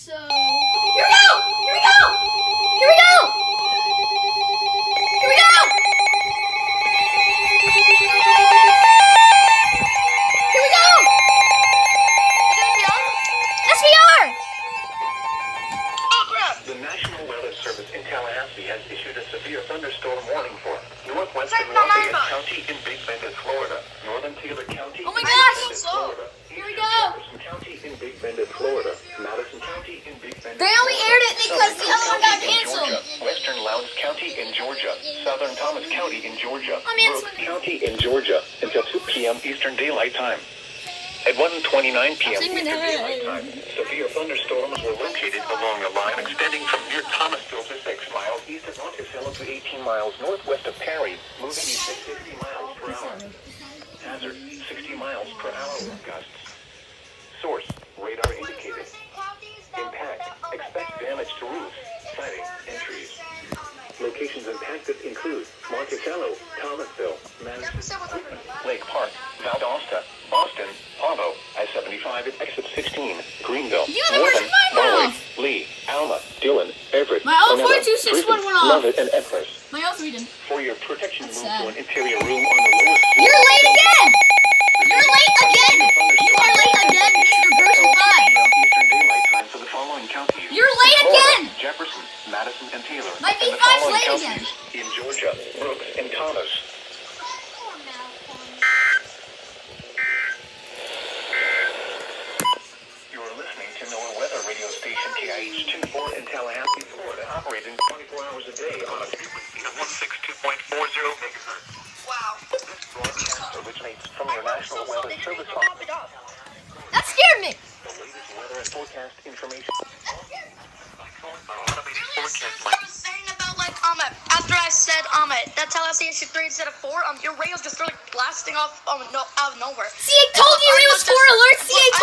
So here we go! Here we go! Here we go! Here we go! Here we go! Yes, we are! Oh, crap! The National Weather Service in Tallahassee has issued a severe thunderstorm warning for northwest It's and like Lafayette Mama. County in Big Bend, Florida, northern Taylor County Oh my in gosh! Big Bend, Florida, Here we eastern go. Jefferson County in Big Bend, Florida, Madison County in Big Bend, They only aired it because the other one got County in canceled. Georgia, Western Lowndes County in Georgia, Southern Thomas County in Georgia, I mean, Brooks County in Georgia until 2 p.m. Eastern Daylight Time. At 1:29 p.m. Eastern Daylight Time, severe thunderstorms were located along a line extending from near Thomasville to 6 miles east of Monticello to 18 miles northwest of Perry, moving east at 50 miles per hour. Hazard, 60 miles per hour with gusts. Source, radar indicated. Impact, expect damage to roofs, siding, and trees. Locations impacted include Monticello, Thomasville, Madison, Lake Park, Valdosta, Boston, Pavo, I-75 at exit 16, Greenville, You know where's Northern, mine Barley, now? Lee, Alma, Dillon, Everett, My Onetta, 04261 Griffin, went off. Lovett, and Eppers. My L3 didn't. For your protection, That's move sad. to an interior room on the lowest floor. You're late again! You're late again! You are late again, Mr. Version 5. Eastern Daylight Time for the following counties. You're late Florida, again! Jefferson, Madison, and Taylor. My And the V5's following late counties in Georgia, Brooks, and Thomas. You're listening to NOAA Weather Radio Station KIH-24 in Tallahassee, Florida, operating 24 hours a day on a frequency of 162.40 megahertz. Wow. This broadcast originates from your National Weather Service Office. Pop it up. That scared me. The latest weather and forecast information. I was saying about like after I said that Tallahassee issue 3 instead of 4, your radios just started blasting off out of nowhere. See, I told you it was 4 alerts. See, I